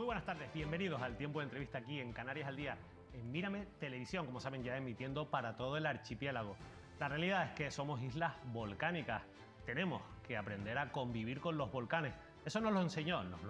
buenas tardes, bienvenidos al tiempo de entrevista aquí en Canarias al Día, en Mírame Televisión, como saben ya emitiendo para todo el archipiélago. La realidad es que somos islas volcánicas, tenemos que aprender a convivir con los volcanes. Eso nos lo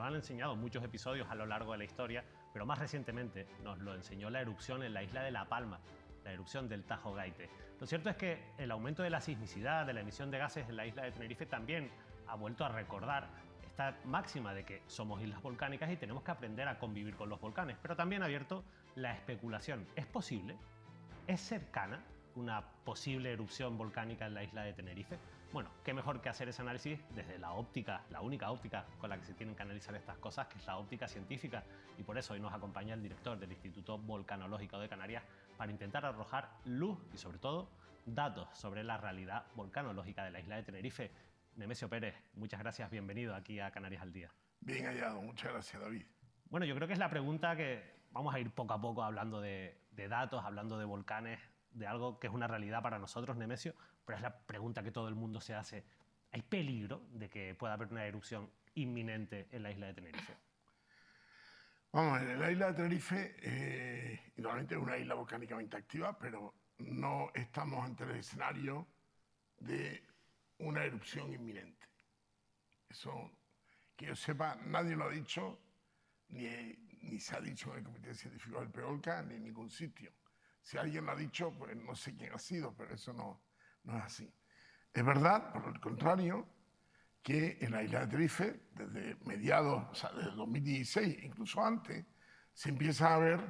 han enseñado muchos episodios a lo largo de la historia, pero más recientemente nos lo enseñó la erupción en la isla de La Palma, la erupción del Tajo Gaite. Lo cierto es que el aumento de la sismicidad, de la emisión de gases en la isla de Tenerife también ha vuelto a recordar esta máxima de que somos islas volcánicas y tenemos que aprender a convivir con los volcanes, pero también ha abierto la especulación. ¿Es posible? ¿Es cercana una posible erupción volcánica en la isla de Tenerife? Bueno, qué mejor que hacer ese análisis desde la óptica, la única óptica con la que se tienen que analizar estas cosas, que es la óptica científica, y por eso hoy nos acompaña el director del Instituto Volcanológico de Canarias para intentar arrojar luz y sobre todo datos sobre la realidad volcanológica de la isla de Tenerife. Nemesio Pérez, muchas gracias, bienvenido aquí a Canarias al Día. Bien hallado, muchas gracias, David. Bueno, yo creo que es la pregunta que vamos a ir poco a poco hablando de datos, hablando de volcanes, de algo que es una realidad para nosotros, Nemesio, pero es la pregunta que todo el mundo se hace. ¿Hay peligro de que pueda haber una erupción inminente en la isla de Tenerife? Vamos, en la isla de Tenerife, normalmente es una isla volcánicamente activa, pero no estamos ante el escenario de una erupción inminente. Eso, que yo sepa, nadie lo ha dicho, ni se ha dicho en el Comité Científico del PEOLCA, ni en ningún sitio. Si alguien lo ha dicho, pues no sé quién ha sido, pero eso no es así. Es verdad, por el contrario, que en la isla de Tenerife, desde mediados, o sea, desde 2016, incluso antes, se empiezan a ver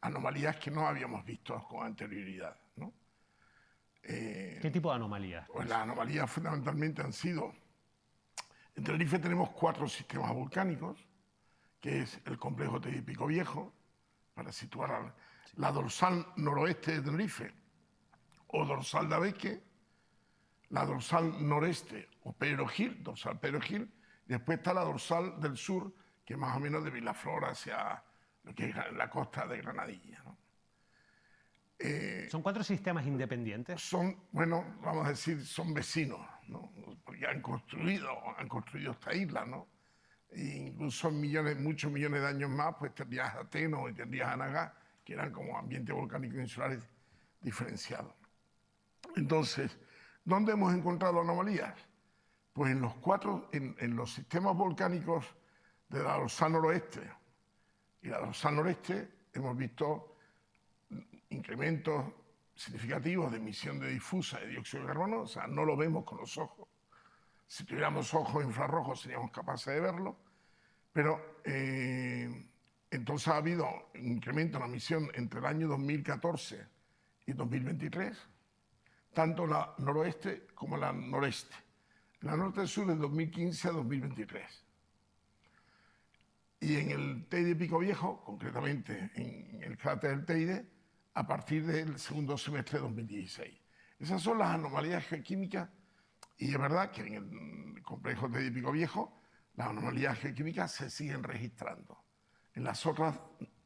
anomalías que no habíamos visto con anterioridad, ¿no? ¿Qué tipo de anomalías? Pues las anomalías fundamentalmente han sido... En Tenerife tenemos 4 sistemas volcánicos, que es el complejo Teide y Pico Viejo, para situar la dorsal noroeste de Tenerife, o dorsal de Abeque, la dorsal noreste, o Pedro Gil, dorsal Pedro Gil, y después está la dorsal del sur, que es más o menos de Vilaflor hacia lo que es la costa de Granadilla, ¿no? ¿Son 4 sistemas independientes? Son, bueno, vamos a decir, son vecinos, ¿no? Porque han construido esta isla, ¿no? E incluso muchos millones de años más, pues tendrías a Teno y tendrías a Naga, que eran como ambientes volcánicos insulares diferenciados. Entonces, ¿dónde hemos encontrado anomalías? Pues en los sistemas volcánicos de la dorsal noroeste y la dorsal noreste hemos visto incrementos significativos de emisión de difusa de dióxido de carbono, o sea, no lo vemos con los ojos. Si tuviéramos ojos infrarrojos seríamos capaces de verlo, pero entonces ha habido un incremento en la emisión entre el año 2014 y 2023, tanto la noroeste como la noreste. La norte-sur de 2015 a 2023. Y en el Teide Pico Viejo, concretamente en el cráter del Teide, a partir del segundo semestre de 2016. Esas son las anomalías geoquímicas, y es verdad que en el complejo Teide Pico Viejo las anomalías geoquímicas se siguen registrando. En las otras,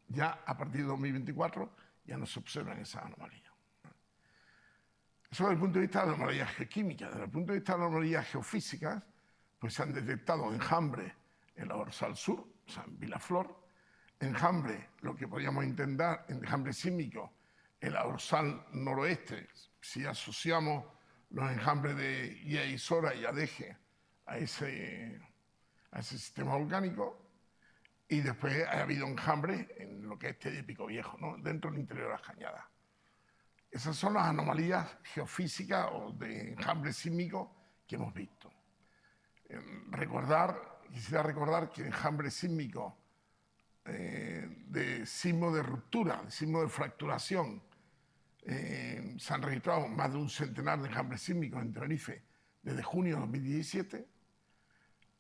ya a partir de 2024, ya no se observan esas anomalías. Eso desde el punto de vista de las anomalías geoquímicas. Desde el punto de vista de las anomalías geofísicas, pues se han detectado enjambres en la dorsal sur, o sea, en Vilaflor, enjambre, lo que podríamos entender, enjambre sísmico en la dorsal noroeste, si asociamos los enjambres de Ia y Sora y Adeje a ese sistema volcánico, y después ha habido enjambre en lo que es Teide y Pico Viejo, ¿no? Dentro del interior de las cañadas. Esas son las anomalías geofísicas o de enjambre sísmico que hemos visto. Quisiera recordar que enjambre sísmico de sismo de ruptura, de sismo de fracturación, se han registrado más de un centenar de enjambres sísmicos en Tenerife desde junio de 2017,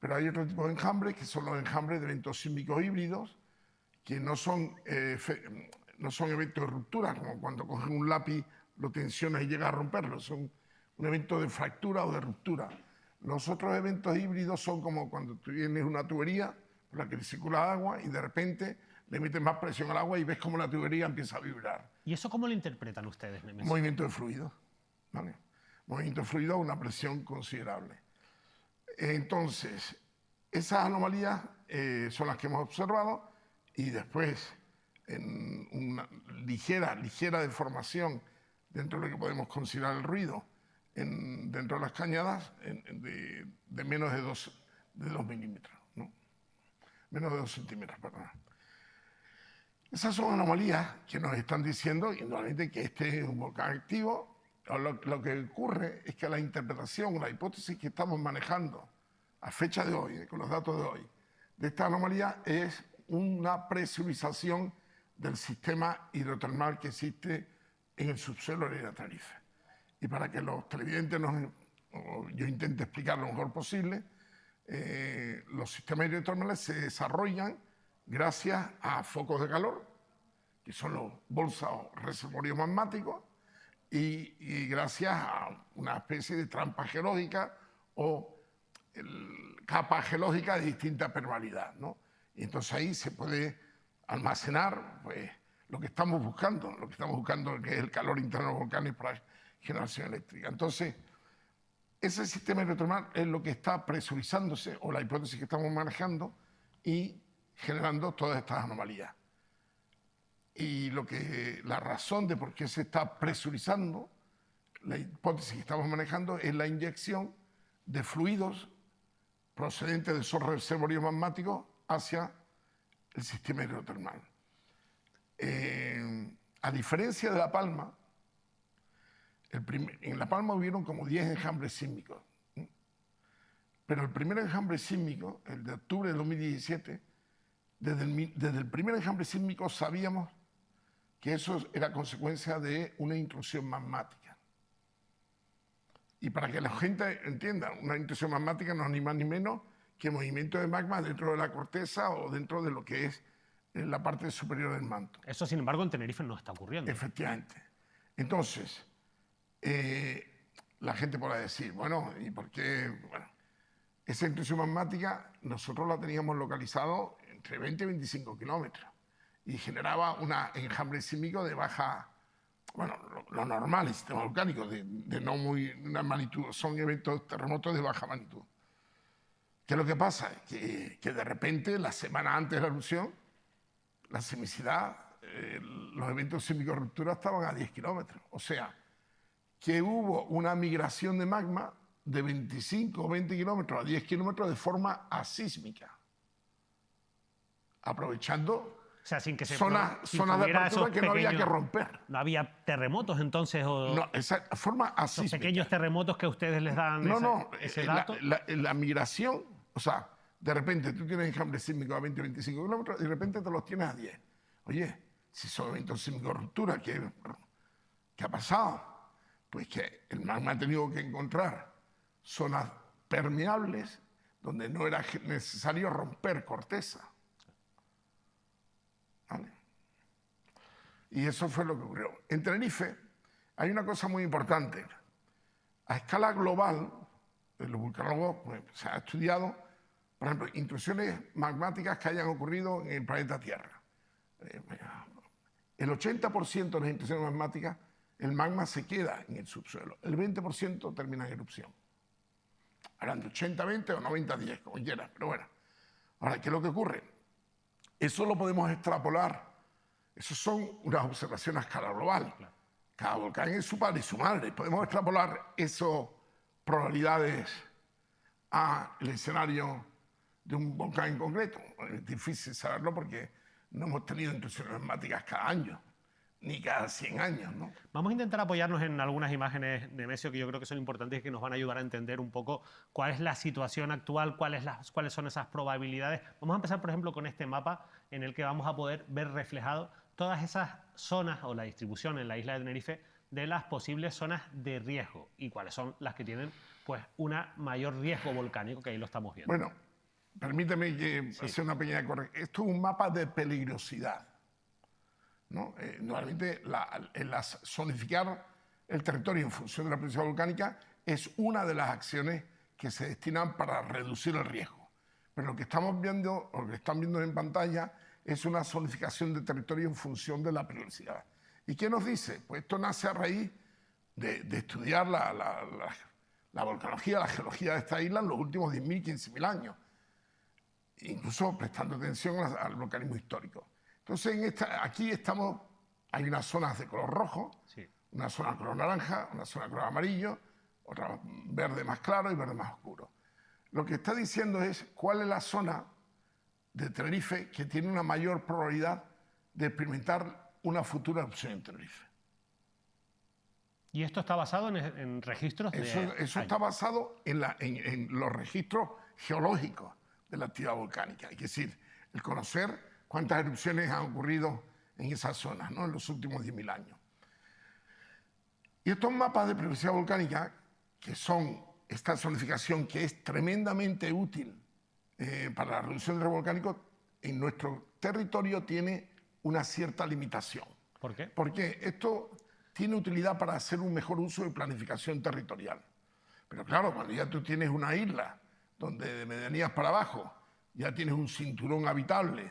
pero hay otro tipo de enjambres que son los enjambres de eventos sísmicos híbridos, que no son eventos de ruptura, como cuando coges un lápiz, lo tensionas y llegas a romperlo, son un evento de fractura o de ruptura. Los otros eventos híbridos son como cuando tú tienes una tubería por la que circula agua y de repente le metes más presión al agua y ves cómo la tubería empieza a vibrar. ¿Y eso cómo lo interpretan ustedes, Nemesio? Movimiento de fluido, ¿vale? Movimiento de fluido a una presión considerable. Entonces, esas anomalías son las que hemos observado y después en una ligera deformación dentro de lo que podemos considerar el ruido, dentro de las cañadas, de menos de 2 milímetros, ¿no? Menos de 2 centímetros, perdón. Esas son anomalías que nos están diciendo indudablemente que este es un volcán activo. Lo que ocurre es que la interpretación, la hipótesis que estamos manejando a fecha de hoy, con los datos de hoy, de esta anomalía es una presurización del sistema hidrotermal que existe en el subsuelo de la isla Tenerife. Y para que los televidentes yo intente explicar lo mejor posible, los sistemas hidrotermales se desarrollan gracias a focos de calor, que son los bolsas o reservorios magmáticos, y gracias a una especie de trampa geológica o capa geológica de distinta permeabilidad, ¿no? Y entonces ahí se puede almacenar pues, lo que estamos buscando, que es el calor interno de los volcanes para generación eléctrica. Entonces, ese sistema hidrotermal es lo que está presurizándose, o la hipótesis que estamos manejando, y generando todas estas anomalías. Y la razón de por qué se está presurizando, la hipótesis que estamos manejando, es la inyección de fluidos procedentes de esos reservorios magmáticos hacia el sistema hidrotermal. A diferencia de La Palma, en La Palma hubieron como 10 enjambres sísmicos, ¿sí? Pero el primer enjambre sísmico, el de octubre de 2017, desde el primer enjambre sísmico sabíamos que eso era consecuencia de una intrusión magmática. Y para que la gente entienda, una intrusión magmática no es ni más ni menos que movimiento de magma dentro de la corteza o dentro de lo que es la parte superior del manto. Eso, sin embargo, en Tenerife no está ocurriendo. Efectivamente. Entonces, la gente podrá decir, bueno, ¿y por qué? Bueno, esa intrusión magmática nosotros la teníamos localizado entre 20 y 25 kilómetros y generaba un enjambre sísmico de baja, bueno, lo normal, el sistema volcánico, de no muy una magnitud, son eventos terremotos de baja magnitud. ¿Qué es lo que pasa? Que de repente, la semana antes de la erupción, la sismicidad, los eventos sísmicos de ruptura estaban a 10 kilómetros. O sea, que hubo una migración de magma de 25 o 20 kilómetros a 10 kilómetros de forma asísmica, aprovechando sin que zonas de apertura que no había que romper. ¿No había terremotos entonces? No, esa forma asísmica. Los pequeños terremotos que ustedes les dan ese dato. La migración, o sea, de repente tú tienes enjambre sísmico a 20 o 25 kilómetros y de repente te los tienes a 10. Oye, si son eventos sísmicos de ruptura, ¿qué ha pasado? Pues que el magma ha tenido que encontrar zonas permeables donde no era necesario romper corteza. ¿Vale? Y eso fue lo que ocurrió. En Tenerife hay una cosa muy importante. A escala global, en los vulcanólogos pues, se ha estudiado, por ejemplo, intrusiones magmáticas que hayan ocurrido en el planeta Tierra. El 80% de las intrusiones magmáticas, el magma se queda en el subsuelo. El 20% termina en erupción. Harán de 80-20 o 90-10, como quieras, pero bueno. Ahora, ¿qué es lo que ocurre? Eso lo podemos extrapolar. Eso son unas observaciones a escala global. Cada volcán es su padre y su madre. Podemos extrapolar esas probabilidades al escenario de un volcán en concreto. Es difícil saberlo porque no hemos tenido intrusiones magmáticas cada año, ni cada 100 años, ¿no? Vamos a intentar apoyarnos en algunas imágenes, Nemesio, que yo creo que son importantes y que nos van a ayudar a entender un poco cuál es la situación actual, cuáles son esas probabilidades. Vamos a empezar, por ejemplo, con este mapa en el que vamos a poder ver reflejado todas esas zonas o la distribución en la isla de Tenerife de las posibles zonas de riesgo y cuáles son las que tienen pues, un mayor riesgo volcánico, que ahí lo estamos viendo. Bueno, permíteme que haga una pequeña corrección. Esto es un mapa de peligrosidad, ¿no? Normalmente zonificar el territorio en función de la peligrosidad volcánica es una de las acciones que se destinan para reducir el riesgo. Pero lo que estamos viendo, o lo que están viendo en pantalla, es una zonificación de territorio en función de la peligrosidad. ¿Y qué nos dice? Pues esto nace a raíz de estudiar la volcanología, la geología de esta isla en los últimos 10.000, 15.000 años. incluso prestando atención al volcanismo histórico. Entonces, aquí hay unas zonas de color rojo, Sí. una zona de color naranja, una zona de color amarillo, otra verde más claro y verde más oscuro. Lo que está diciendo es cuál es la zona de Tenerife que tiene una mayor probabilidad de experimentar una futura erupción en Tenerife. ¿Y esto está basado en registros de Eso está basado en los registros geológicos de la actividad volcánica. Es decir, el conocer cuántas erupciones han ocurrido en esas zonas, ¿no?, en los últimos 10.000 años. Y estos mapas de periodicidad volcánica, que son esta zonificación que es tremendamente útil para la reducción del riesgo volcánico, en nuestro territorio tiene una cierta limitación. ¿Por qué? Porque esto tiene utilidad para hacer un mejor uso de planificación territorial. Pero claro, cuando ya tú tienes una isla donde de medianías para abajo ya tienes un cinturón habitable,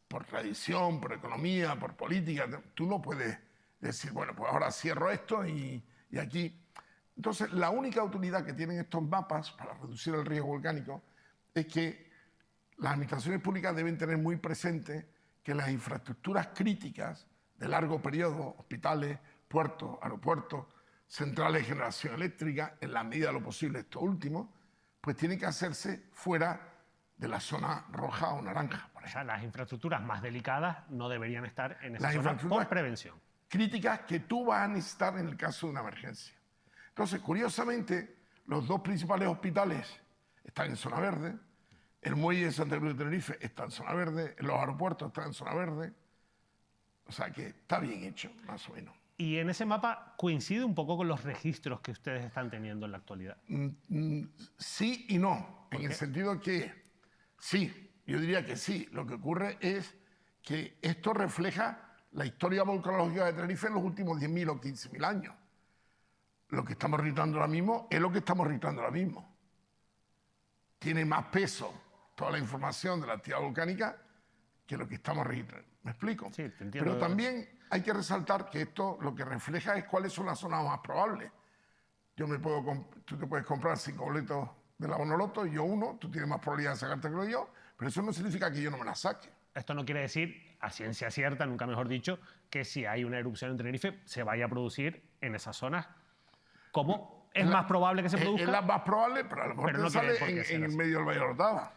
por tradición, por economía, por política, tú no puedes decir, bueno, pues ahora cierro esto y aquí. Entonces, la única utilidad que tienen estos mapas para reducir el riesgo volcánico es que las administraciones públicas deben tener muy presente que las infraestructuras críticas de largo periodo, hospitales, puertos, aeropuertos, centrales de generación eléctrica, en la medida de lo posible esto último, pues tienen que hacerse fuera de la zona roja o naranja. O sea, las infraestructuras más delicadas no deberían estar en esa zona por prevención. Críticas que tú vas a necesitar en el caso de una emergencia. Entonces, curiosamente, los dos principales hospitales están en zona verde, el muelle de Santa Cruz de Tenerife está en zona verde, los aeropuertos están en zona verde, o sea que está bien hecho, más o menos. ¿Y en ese mapa coincide un poco con los registros que ustedes están teniendo en la actualidad? Sí y no, en el sentido que sí, yo diría que sí. Lo que ocurre es que esto refleja la historia volcanológica de Tenerife en los últimos 10.000 o 15.000 años. Lo que estamos registrando ahora mismo es lo que estamos registrando ahora mismo. Tiene más peso toda la información de la actividad volcánica que lo que estamos registrando. ¿Me explico? Sí, te entiendo. Pero también hay que resaltar que esto lo que refleja es cuáles son las zonas más probables. Tú te puedes comprar 5 boletos de la Bonoloto y yo uno, tú tienes más probabilidad de sacártelo que yo, pero eso no significa que yo no me la saque. Esto no quiere decir, a ciencia cierta, nunca mejor dicho, que si hay una erupción en Tenerife se vaya a producir en esas zonas. ¿Cómo? ¿Es más probable que se produzca? Es la más probable, pero a lo mejor no sale en el medio del Valle de Orotava.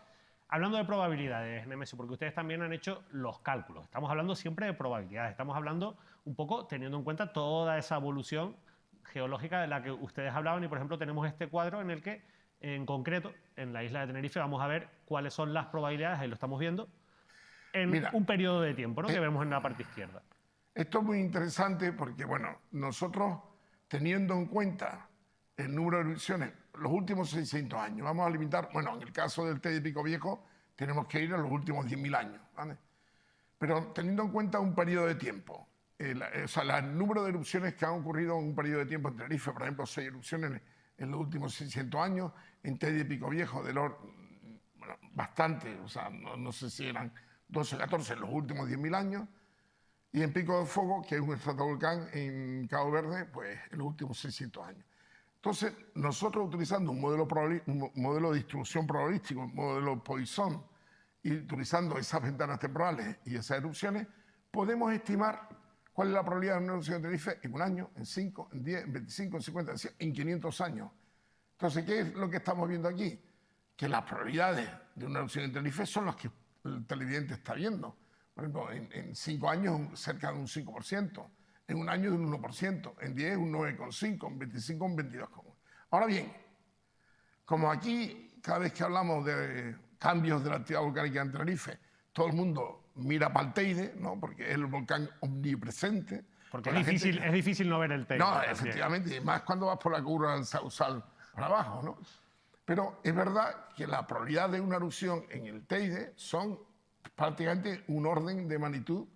Hablando de probabilidades, Nemesio, porque ustedes también han hecho los cálculos. Estamos hablando siempre de probabilidades. Estamos hablando un poco teniendo en cuenta toda esa evolución geológica de la que ustedes hablaban. Y, por ejemplo, tenemos este cuadro en el que, en concreto, en la isla de Tenerife, vamos a ver cuáles son las probabilidades, ahí lo estamos viendo, en un periodo de tiempo, ¿no?, que vemos en la parte izquierda. Esto es muy interesante porque, bueno, nosotros, teniendo en cuenta el número de erupciones, los últimos 600 años, vamos a limitar, bueno, en el caso del Teide Pico Viejo, tenemos que ir a los últimos 10.000 años, ¿vale? Pero teniendo en cuenta un periodo de tiempo, el número de erupciones que han ocurrido en un periodo de tiempo en Tenerife, por ejemplo, 6 erupciones en los últimos 600 años, en Teide Pico Viejo, bastante, o sea, no sé si eran 12 o 14 en los últimos 10.000 años, y en Pico de Fuego, que es un estratovolcán en Cabo Verde, pues en los últimos 600 años. Entonces, nosotros utilizando un modelo de distribución probabilístico, un modelo Poisson, y utilizando esas ventanas temporales y esas erupciones, podemos estimar cuál es la probabilidad de una erupción de Tenerife en un año, en 5, en 10, en 25, en 50, en 500 años. Entonces, ¿qué es lo que estamos viendo aquí? Que las probabilidades de una erupción en Tenerife son las que el televidente está viendo. Por ejemplo, en 5 años cerca de un 5%, en un año de un 1%, en 10 un 9,5%, en 25 un 22,1%. Ahora bien, como aquí cada vez que hablamos de cambios de la actividad volcánica en Tenerife, todo el mundo mira para el Teide, ¿no?, porque es el volcán omnipresente. Porque es difícil no ver el Teide. No, efectivamente, y más cuando vas por la curva del Sausal para abajo, ¿no? Pero es verdad que la probabilidad de una erupción en el Teide son prácticamente un orden de magnitud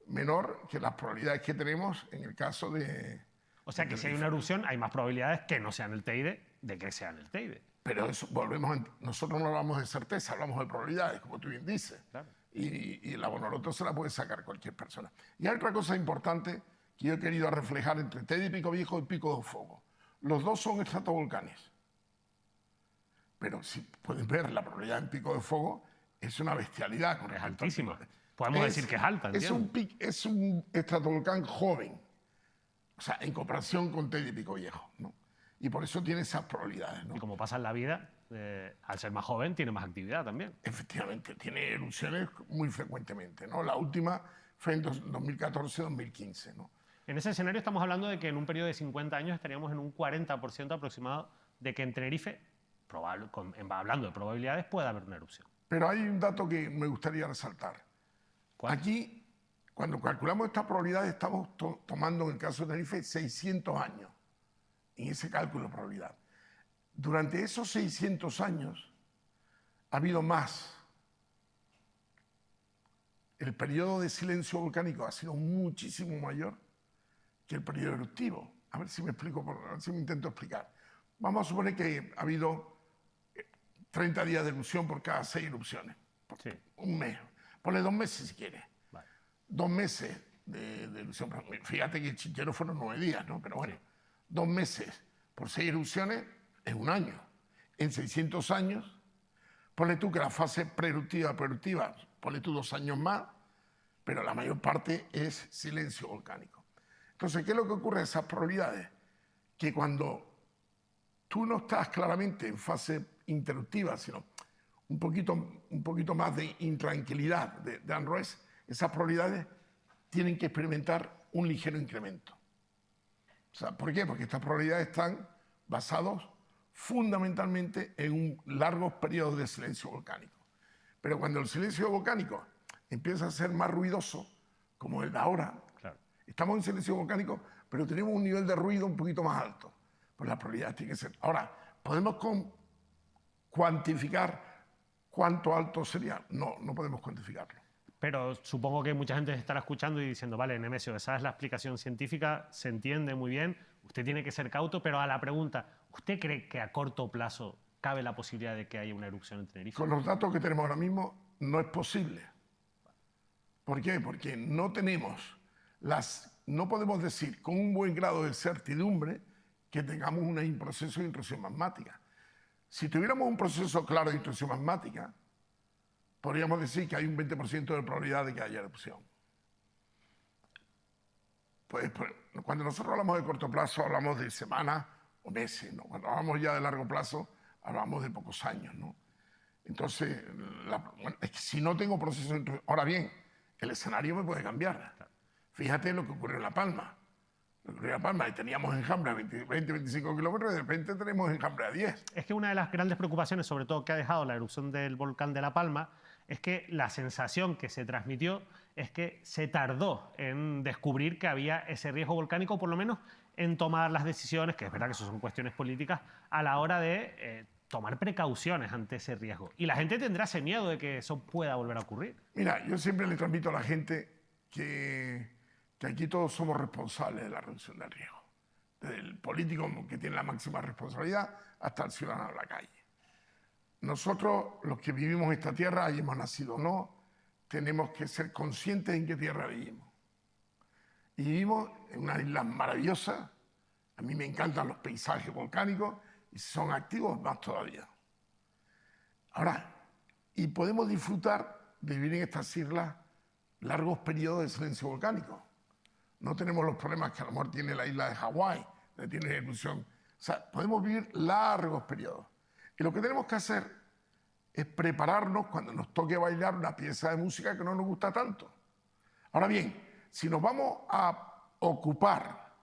menor que las probabilidades que tenemos en el caso de... O sea que si hay una erupción hay más probabilidades que no sea en el Teide de que sea en el Teide. Pero eso, nosotros no hablamos de certeza, hablamos de probabilidades, como tú bien dices. Claro. Y la Bonoloto se la puede sacar cualquier persona. Y hay otra cosa importante que yo he querido reflejar entre Teide y Pico Viejo y Pico de Fuego. Los dos son estratovolcanes. Pero si puedes ver la probabilidad en Pico de Fuego es una bestialidad. Es altísima. Podemos decir que es alta, entiendo. Es un estratovolcán joven, o sea, en comparación con Teide y Pico Viejo, ¿no? Y por eso tiene esas probabilidades, ¿no? Y como pasa en la vida, al ser más joven tiene más actividad también. Efectivamente, tiene erupciones muy frecuentemente, ¿no? La última fue en 2014-2015, ¿no? En ese escenario estamos hablando de que en un periodo de 50 años estaríamos en un 40% aproximado de que en Tenerife, hablando de probabilidades, pueda haber una erupción. Pero hay un dato que me gustaría resaltar. ¿Cuál? Aquí, cuando calculamos estas probabilidades, estamos tomando en el caso de Tenerife 600 años en ese cálculo de probabilidad. Durante esos 600 años ha habido más. El periodo de silencio volcánico ha sido muchísimo mayor que el periodo eruptivo. A ver si me explico, a ver si me intento explicar. Vamos a suponer que ha habido 30 días de erupción por cada 6 erupciones. Sí. Un mes. Ponle 2 meses si quieres. Vale. 2 meses de erupción. Fíjate que el Chinchero fueron 9 días, ¿no? Pero bueno, Sí. 2 meses por 6 erupciones es un año. En 600 años, ponle tú que la fase preeruptiva, ponle tú 2 años más, pero la mayor parte es silencio volcánico. Entonces, ¿qué es lo que ocurre a esas probabilidades? Que cuando tú no estás claramente en fase interruptiva, sino un poquito más de intranquilidad, de unrest, esas probabilidades tienen que experimentar un ligero incremento. O sea, ¿por qué? Porque estas probabilidades están basadas fundamentalmente en un largos periodos de silencio volcánico. Pero cuando el silencio volcánico empieza a ser más ruidoso, como el de ahora, Claro. estamos en silencio volcánico, pero tenemos un nivel de ruido un poquito más alto. Pues la probabilidad tiene que ser. Ahora, ¿podemos cuantificar cuánto alto sería? No, no podemos cuantificarlo. Pero supongo que mucha gente estará escuchando y diciendo, vale, Nemesio, esa es la explicación científica, se entiende muy bien, usted tiene que ser cauto, pero a la pregunta, ¿usted cree que a corto plazo cabe la posibilidad de que haya una erupción en Tenerife? Con los datos que tenemos ahora mismo, no es posible. ¿Por qué? Porque no podemos decir con un buen grado de certidumbre que tengamos un proceso de intrusión magmática. Si tuviéramos un proceso claro de intrusión magmática, podríamos decir que hay un 20% de probabilidad de que haya erupción. Pues, cuando nosotros hablamos de corto plazo, hablamos de semanas o meses, ¿no? Cuando hablamos ya de largo plazo, hablamos de pocos años, ¿no? Entonces, es que si no tengo proceso de intrusión... Ahora bien, el escenario me puede cambiar. Fíjate lo que ocurrió en La Palma. Lo que ocurrió en La Palma, y teníamos enjambre a 20-25 kilómetros y de repente tenemos enjambre a 10. Es que una de las grandes preocupaciones, sobre todo que ha dejado la erupción del volcán de La Palma, es que la sensación que se transmitió es que se tardó en descubrir que había ese riesgo volcánico, por lo menos en tomar las decisiones, que es verdad que eso son cuestiones políticas, a la hora de tomar precauciones ante ese riesgo. Y la gente tendrá ese miedo de que eso pueda volver a ocurrir. Mira, yo siempre le transmito a la gente que aquí todos somos responsables de la reducción del riesgo. Desde el político, que tiene la máxima responsabilidad, hasta el ciudadano de la calle. Nosotros, los que vivimos esta tierra, hayamos nacido o no, tenemos que ser conscientes en qué tierra vivimos. Y vivimos en una isla maravillosa. A mí me encantan los paisajes volcánicos y si son activos, más todavía. Ahora, y podemos disfrutar de vivir en estas islas largos periodos de silencio volcánico. No tenemos los problemas que a lo mejor tiene la isla de Hawái, donde tiene erupción. O sea, podemos vivir largos periodos. Y lo que tenemos que hacer es prepararnos cuando nos toque bailar una pieza de música que no nos gusta tanto. Ahora bien, si nos vamos a ocupar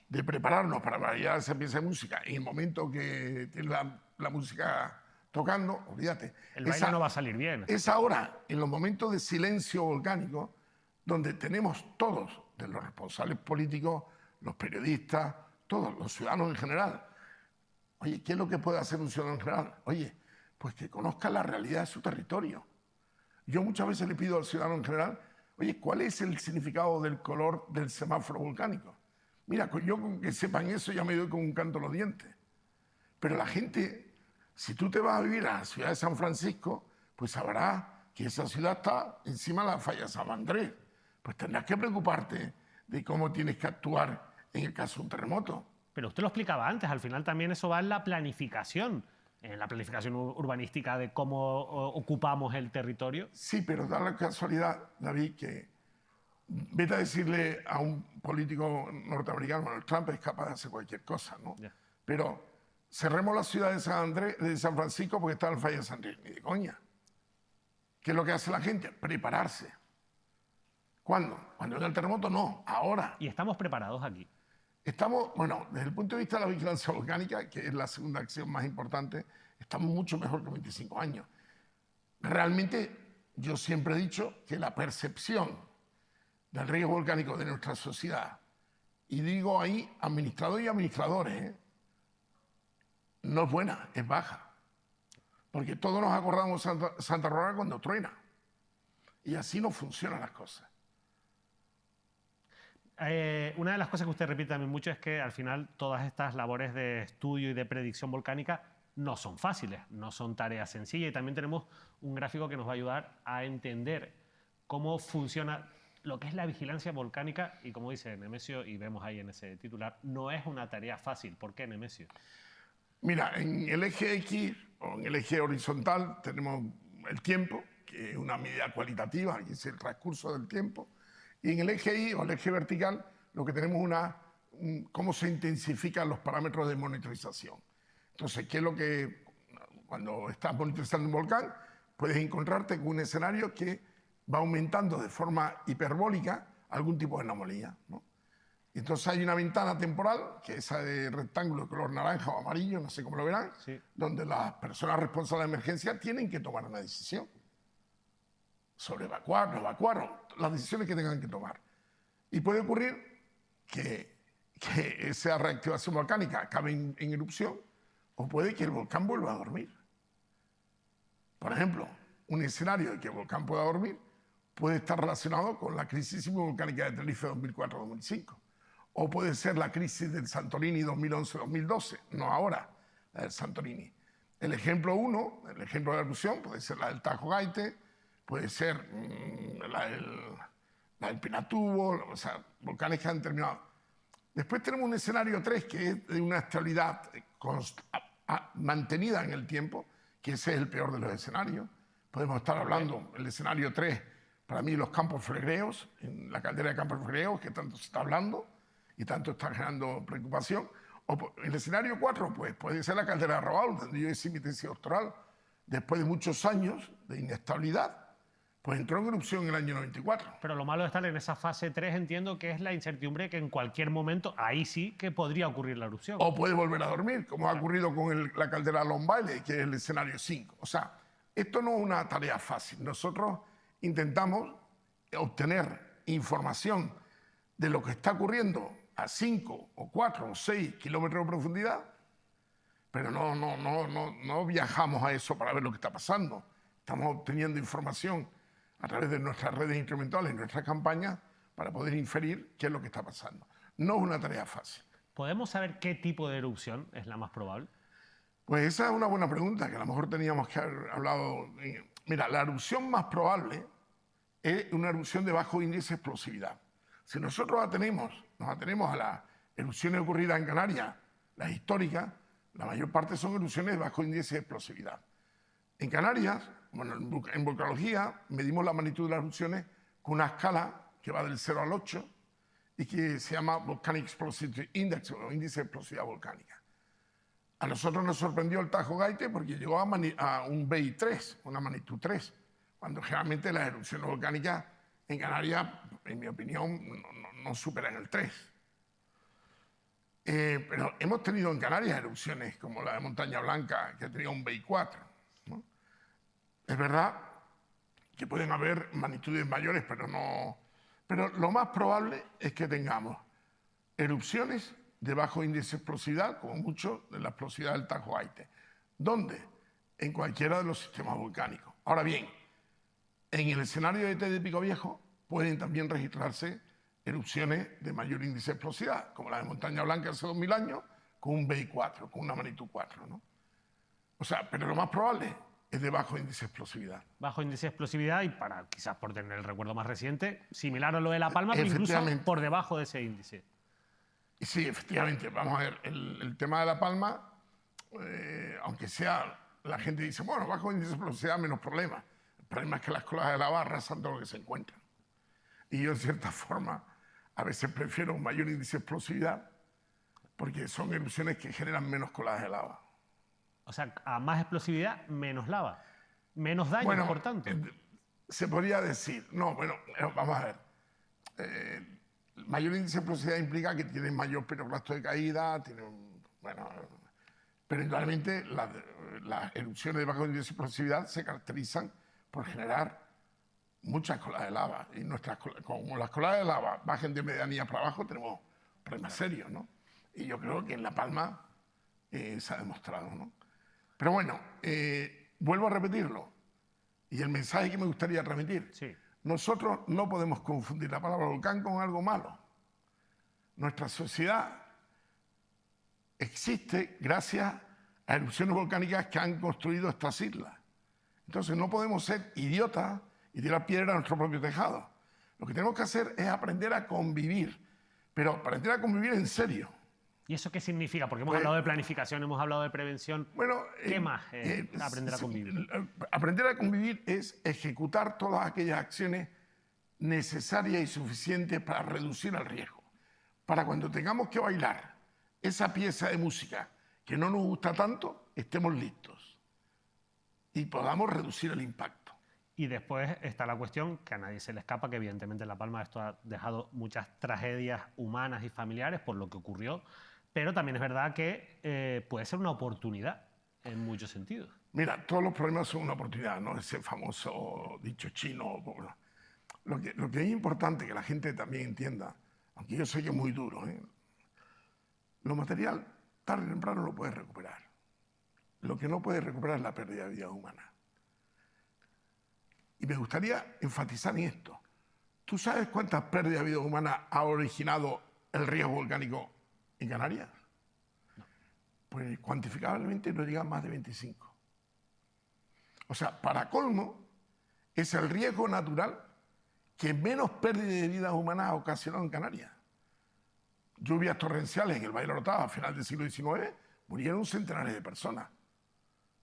de prepararnos para bailar esa pieza de música en el momento que tiene la música tocando, olvídate. El baile no va a salir bien. Es ahora, en los momentos de silencio volcánico, donde tenemos todos, de los responsables políticos, los periodistas, todos, los ciudadanos en general. Oye, ¿qué es lo que puede hacer un ciudadano en general? Oye, pues que conozca la realidad de su territorio. Yo muchas veces le pido al ciudadano en general, oye, ¿cuál es el significado del color del semáforo volcánico? Mira, yo con que sepan eso ya me doy con un canto a los dientes. Pero la gente, si tú te vas a vivir a la ciudad de San Francisco, pues sabrás que esa ciudad está encima de la falla de San Andrés. Pues tendrás que preocuparte de cómo tienes que actuar en el caso de un terremoto. Pero usted lo explicaba antes, al final también eso va en la planificación en la planificación urbanística de cómo ocupamos el territorio. Sí, pero da la casualidad, David, que vete a decirle a un político norteamericano, bueno, Trump es capaz de hacer cualquier cosa, ¿no? Ya. Pero cerremos la ciudad de San Francisco porque está el fallo de San Andrés. Ni de coña. ¿Qué es lo que hace la gente? Prepararse. ¿Cuándo? Cuando venga el terremoto, no, ahora. Y estamos preparados aquí. Estamos, bueno, desde el punto de vista de la vigilancia volcánica, que es la segunda acción más importante, estamos mucho mejor que 25 años. Realmente, yo siempre he dicho que la percepción del riesgo volcánico de nuestra sociedad, y digo ahí administradores y administradores, no es buena, es baja. Porque todos nos acordamos de Santa Aurora cuando truena. Y así no funcionan las cosas. Una de las cosas que usted repite también mucho es que al final todas estas labores de estudio y de predicción volcánica no son fáciles, no son tareas sencillas, y también tenemos un gráfico que nos va a ayudar a entender cómo funciona lo que es la vigilancia volcánica, y como dice Nemesio, y vemos ahí en ese titular, no es una tarea fácil. ¿Por qué, Nemesio? Mira, en el eje X o en el eje horizontal tenemos el tiempo, que es una medida cualitativa, que es el transcurso del tiempo. Y en el eje Y o el eje vertical lo que tenemos es cómo se intensifican los parámetros de monitorización. Entonces, ¿qué es lo que cuando estás monitorizando un volcán puedes encontrarte con un escenario que va aumentando de forma hiperbólica algún tipo de anomalía, ¿no? Y entonces hay una ventana temporal, que es esa de rectángulo de color naranja o amarillo, no sé cómo lo verán, Sí. donde las personas responsables de emergencia tienen que tomar una decisión sobre evacuar, no evacuar, las decisiones que tengan que tomar. Y puede ocurrir que esa reactivación volcánica acabe en erupción, o puede que el volcán vuelva a dormir. Por ejemplo, un escenario de que el volcán pueda dormir puede estar relacionado con la crisis volcánica de Tenerife 2004-2005, o puede ser la crisis del Santorini 2011-2012, no ahora, la del Santorini. El ejemplo 1, el ejemplo de la erupción, puede ser la del Tajo Gaite, puede ser la del Pinatubo, o sea, volcanes que han terminado. Después tenemos un escenario 3 que es de una estabilidad mantenida en el tiempo, que ese es el peor de los escenarios. Podemos estar hablando, el escenario 3, para mí los campos flegreos, en la caldera de campos flegreos, que tanto se está hablando y tanto está generando preocupación. O el escenario 4, pues puede ser la caldera de Rabaul, donde yo hice mi tesis doctoral, después de muchos años de inestabilidad, pues entró en erupción en el año 94. Pero lo malo de estar en esa fase 3, entiendo que es la incertidumbre que en cualquier momento, ahí sí que podría ocurrir la erupción. O puede volver a dormir, como ha ocurrido con la caldera Long Valley, que es el escenario 5. O sea, esto no es una tarea fácil. Nosotros intentamos obtener información de lo que está ocurriendo a 5 o 4 o 6 kilómetros de profundidad, pero no viajamos a eso para ver lo que está pasando. Estamos obteniendo información a través de nuestras redes instrumentales y nuestras campañas para poder inferir qué es lo que está pasando. No es una tarea fácil. ¿Podemos saber qué tipo de erupción es la más probable? Pues esa es una buena pregunta, que a lo mejor teníamos que haber hablado. Mira, la erupción más probable es una erupción de bajo índice de explosividad. Si nosotros nos atenemos a las erupciones ocurridas en Canarias, las históricas, la mayor parte son erupciones de bajo índice de explosividad. En Canarias, bueno, en volcanología, medimos la magnitud de las erupciones con una escala que va del 0 al 8 y que se llama Volcanic Explosivity Index, o índice de explosividad volcánica. A nosotros nos sorprendió el Tajo Gaite porque llegó a un BI 3, una magnitud 3, cuando generalmente las erupciones volcánicas en Canarias, en mi opinión, no superan el 3. Pero hemos tenido en Canarias erupciones como la de Montaña Blanca, que tenía un BI 4. ¿No? Es verdad que pueden haber magnitudes mayores, pero lo más probable es que tengamos erupciones de bajo índice de explosividad, como mucho de la explosividad del Tajo Gaite. ¿Dónde? En cualquiera de los sistemas volcánicos. Ahora bien, en el escenario de de Pico Viejo pueden también registrarse erupciones de mayor índice de explosividad, como la de Montaña Blanca hace 2000 años, con un BI 4, con una magnitud 4, ¿no? O sea, pero lo más probable es de bajo índice de explosividad. Bajo índice de explosividad y, quizás por tener el recuerdo más reciente, similar a lo de La Palma, pero incluso por debajo de ese índice. Sí, efectivamente. Vamos a ver, el tema de La Palma, aunque sea, la gente dice, bueno, bajo índice de explosividad, menos problemas. El problema es que las colas de lava arrasan todo lo que se encuentran. Y yo, en cierta forma, a veces prefiero un mayor índice de explosividad porque son erupciones que generan menos colas de lava. O sea, a más explosividad, menos lava. Menos daño, Bueno, por tanto. Se podría decir, no, bueno, vamos a ver. Mayor índice de explosividad implica que tiene mayor piroclasto de caída, bueno, pero indudablemente las erupciones de bajo índice de explosividad se caracterizan por generar muchas colas de lava. Y como las colas de lava bajen de medianía para abajo, tenemos problemas serios, ¿no? Y yo creo que en La Palma se ha demostrado, ¿no? Pero bueno, vuelvo a repetirlo. Y el mensaje que me gustaría transmitir. Sí. Nosotros no podemos confundir la palabra volcán con algo malo. Nuestra sociedad existe gracias a erupciones volcánicas que han construido estas islas. Entonces no podemos ser idiotas y tirar piedra a nuestro propio tejado. Lo que tenemos que hacer es aprender a convivir, pero aprender a convivir en serio. ¿Y eso qué significa? Porque hemos hablado de planificación, hemos hablado de prevención. Bueno, ¿Qué más aprender a convivir? Aprender a convivir es ejecutar todas aquellas acciones necesarias y suficientes para reducir el riesgo. Para cuando tengamos que bailar esa pieza de música que no nos gusta tanto, estemos listos y podamos reducir el impacto. Y después está la cuestión que a nadie se le escapa, que evidentemente en La Palma esto ha dejado muchas tragedias humanas y familiares por lo que ocurrió, pero también es verdad que puede ser una oportunidad en muchos sentidos. Mira, todos los problemas son una oportunidad, ¿no? Ese famoso dicho chino. Lo que es importante que la gente también entienda, aunque yo sé que es muy duro, lo material tarde o temprano lo puedes recuperar. Lo que no puedes recuperar es la pérdida de vidas humanas. Y me gustaría enfatizar en esto. ¿Tú sabes cuántas pérdidas de vidas humanas ha originado el riesgo volcánico en Canarias? No. Pues cuantificablemente no llegan más de 25. O sea, para colmo, es el riesgo natural que menos pérdida de vidas humanas ha ocasionado en Canarias. Lluvias torrenciales en el Valle de Orotava a final del siglo XIX, murieron centenares de personas.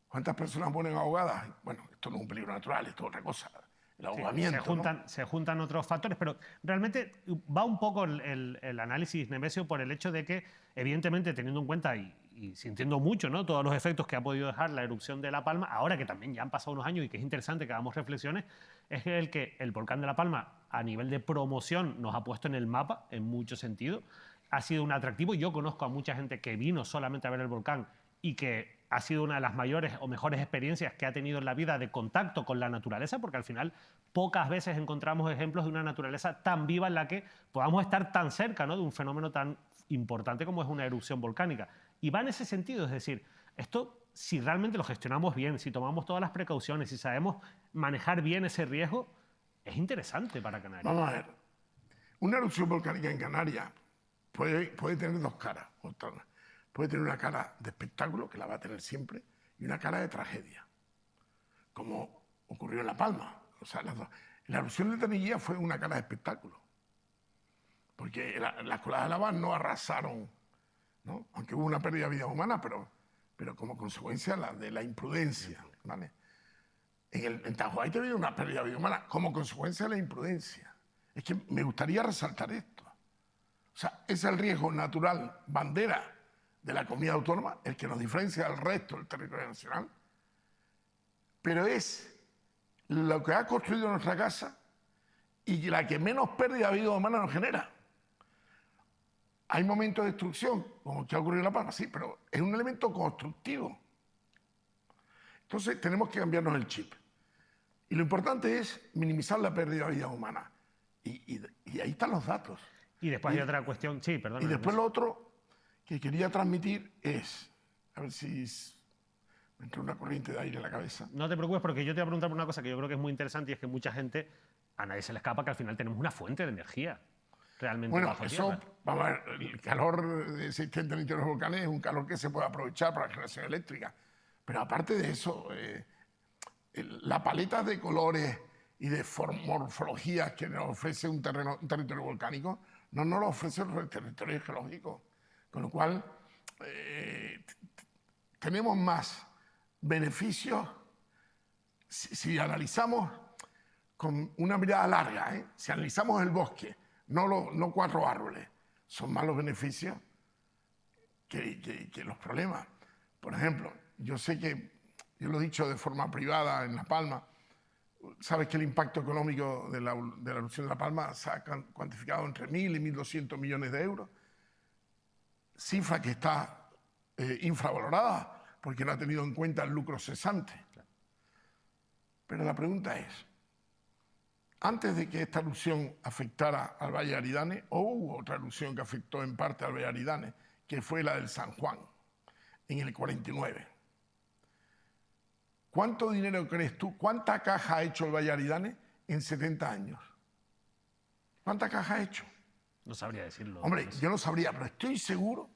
¿Cuántas personas mueren ahogadas? Bueno, esto no es un peligro natural, esto es otra cosa, el ahogamiento. Se juntan otros factores, pero realmente va un poco el análisis, Nemesio, por el hecho de que, evidentemente, teniendo en cuenta y sintiendo mucho, ¿no?, todos los efectos que ha podido dejar la erupción de La Palma, ahora que también ya han pasado unos años y que es interesante que hagamos reflexiones, es que el volcán de La Palma, a nivel de promoción, nos ha puesto en el mapa en muchos sentidos. Ha sido un atractivo. Yo conozco a mucha gente que vino solamente a ver el volcán y que ha sido una de las mayores o mejores experiencias que ha tenido en la vida de contacto con la naturaleza, porque al final pocas veces encontramos ejemplos de una naturaleza tan viva en la que podamos estar tan cerca, ¿no?, de un fenómeno tan importante como es una erupción volcánica. Y va en ese sentido, es decir, esto, si realmente lo gestionamos bien, si tomamos todas las precauciones, si sabemos manejar bien ese riesgo, es interesante para Canarias. Vamos a ver, una erupción volcánica en Canarias puede tener dos caras. Puede tener una cara de espectáculo, que la va a tener siempre, y una cara de tragedia, como ocurrió en La Palma. O sea, las dos. La erupción de Taniguía fue una cara de espectáculo, porque las colas de lava no arrasaron, ¿no?, aunque hubo una pérdida de vidas humanas, pero como consecuencia de la imprudencia, ¿vale? En Tajoy ha habido una pérdida de vidas humanas como consecuencia de la imprudencia. Es que me gustaría resaltar esto. O sea, es el riesgo natural bandera de la comunidad autónoma, el que nos diferencia del resto del territorio nacional, pero es lo que ha construido nuestra casa y la que menos pérdida de vidas humanas nos genera. Hay momentos de destrucción, como el que ha ocurrido en La Palma, sí, pero es un elemento constructivo. Entonces tenemos que cambiarnos el chip. Y lo importante es minimizar la pérdida de vidas humanas. Y ahí están los datos. Y después hay otra cuestión, sí, perdón. Y después lo otro que quería transmitir es, a ver si me entró una corriente de aire en la cabeza. No te preocupes, porque yo te voy a preguntar por una cosa que yo creo que es muy interesante, y es que mucha gente, a nadie se le escapa que al final tenemos una fuente de energía realmente bueno, bajo eso, tierra. vamos a ver, el calor existente en el interior de los volcanes es un calor que se puede aprovechar para la generación eléctrica. Pero aparte de eso, la paleta de colores y de morfologías que nos ofrece un territorio volcánico no nos lo ofrece el territorio geológico. Con lo cual, tenemos más beneficios si analizamos con una mirada larga, ¿eh? Si analizamos el bosque, no 4 árboles, son más los beneficios que los problemas. Por ejemplo, yo sé que, yo lo he dicho de forma privada en La Palma, sabes que el impacto económico de la erupción de La Palma se ha cuantificado entre 1.000 y 1.200 millones de euros, cifra que está infravalorada porque no ha tenido en cuenta el lucro cesante. Pero la pregunta es, antes de que esta erupción afectara al Valle de Aridane, hubo otra erupción que afectó en parte al Valle de Aridane, que fue la del San Juan, en el 49. ¿Cuánto dinero crees tú? ¿Cuánta caja ha hecho el Valle de Aridane en 70 años? ¿Cuánta caja ha hecho? No sabría decirlo. Hombre, yo no sabría, pero estoy seguro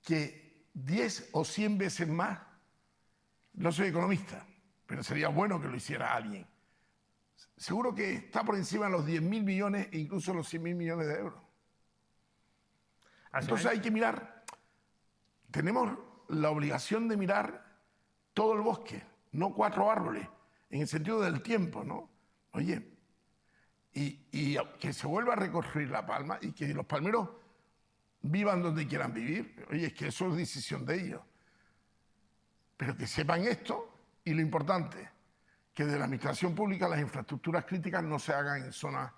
que 10 o 100 veces más, no soy economista, pero sería bueno que lo hiciera alguien. Seguro que está por encima de los 10.000 millones e incluso los 100.000 millones de euros. Entonces hay que mirar, tenemos la obligación de mirar todo el bosque, no 4 árboles, en el sentido del tiempo, ¿no? Oye, y que se vuelva a reconstruir La Palma y que los palmeros vivan donde quieran vivir. Oye, es que eso es decisión de ellos. Pero que sepan esto y lo importante, que de la administración pública las infraestructuras críticas no se hagan en zonas...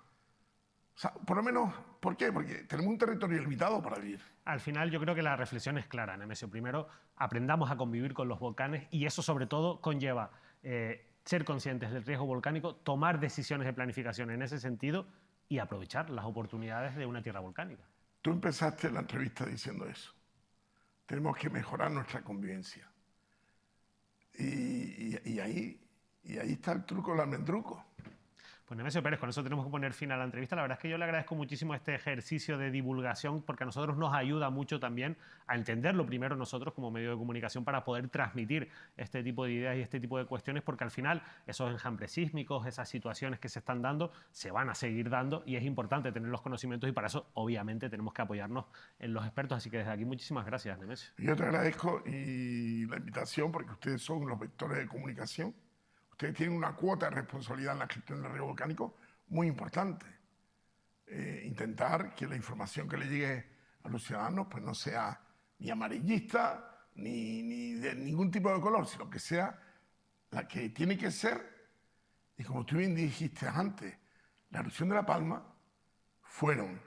O sea, por lo menos, ¿por qué? Porque tenemos un territorio limitado para vivir. Al final yo creo que la reflexión es clara, Nemesio. Primero, aprendamos a convivir con los volcanes y eso sobre todo conlleva ser conscientes del riesgo volcánico, tomar decisiones de planificación en ese sentido y aprovechar las oportunidades de una tierra volcánica. Tú empezaste la entrevista diciendo eso. Tenemos que mejorar nuestra convivencia. Y ahí está el truco, el almendruco. Pues Nemesio Pérez, con eso tenemos que poner fin a la entrevista. La verdad es que yo le agradezco muchísimo este ejercicio de divulgación porque a nosotros nos ayuda mucho también a entenderlo primero nosotros como medio de comunicación para poder transmitir este tipo de ideas y este tipo de cuestiones porque al final esos enjambres sísmicos, esas situaciones que se están dando, se van a seguir dando y es importante tener los conocimientos y para eso obviamente tenemos que apoyarnos en los expertos. Así que desde aquí muchísimas gracias, Nemesio. Yo te agradezco y la invitación porque ustedes son los vectores de comunicación. Ustedes tienen una cuota de responsabilidad en la gestión del riesgo volcánico muy importante. Intentar que la información que le llegue a los ciudadanos pues no sea ni amarillista ni de ningún tipo de color, sino que sea la que tiene que ser. Y como tú bien dijiste antes, la erupción de La Palma fueron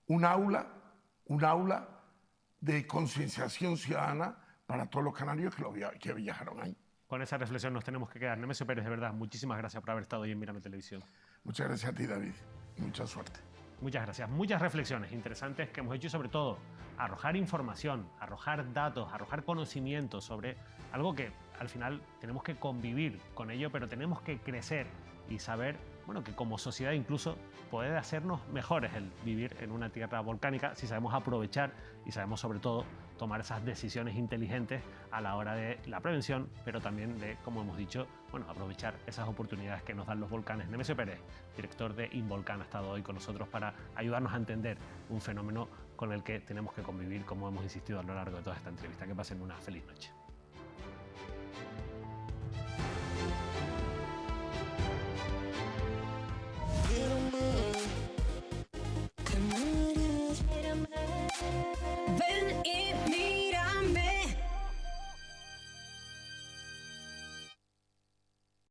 un aula de concienciación ciudadana para todos los canarios que viajaron ahí. Con esa reflexión nos tenemos que quedar. Nemesio Pérez, de verdad, muchísimas gracias por haber estado hoy en Mírame Televisión. Muchas gracias a ti, David. Mucha suerte. Muchas gracias. Muchas reflexiones interesantes que hemos hecho y sobre todo arrojar información, arrojar datos, arrojar conocimiento sobre algo que al final tenemos que convivir con ello, pero tenemos que crecer y saber, bueno, que como sociedad incluso puede hacernos mejores el vivir en una tierra volcánica si sabemos aprovechar y sabemos sobre todo tomar esas decisiones inteligentes a la hora de la prevención, pero también de, como hemos dicho, bueno, aprovechar esas oportunidades que nos dan los volcanes. Nemesio Pérez, director de Involcan, ha estado hoy con nosotros para ayudarnos a entender un fenómeno con el que tenemos que convivir, como hemos insistido a lo largo de toda esta entrevista. Que pasen una feliz noche.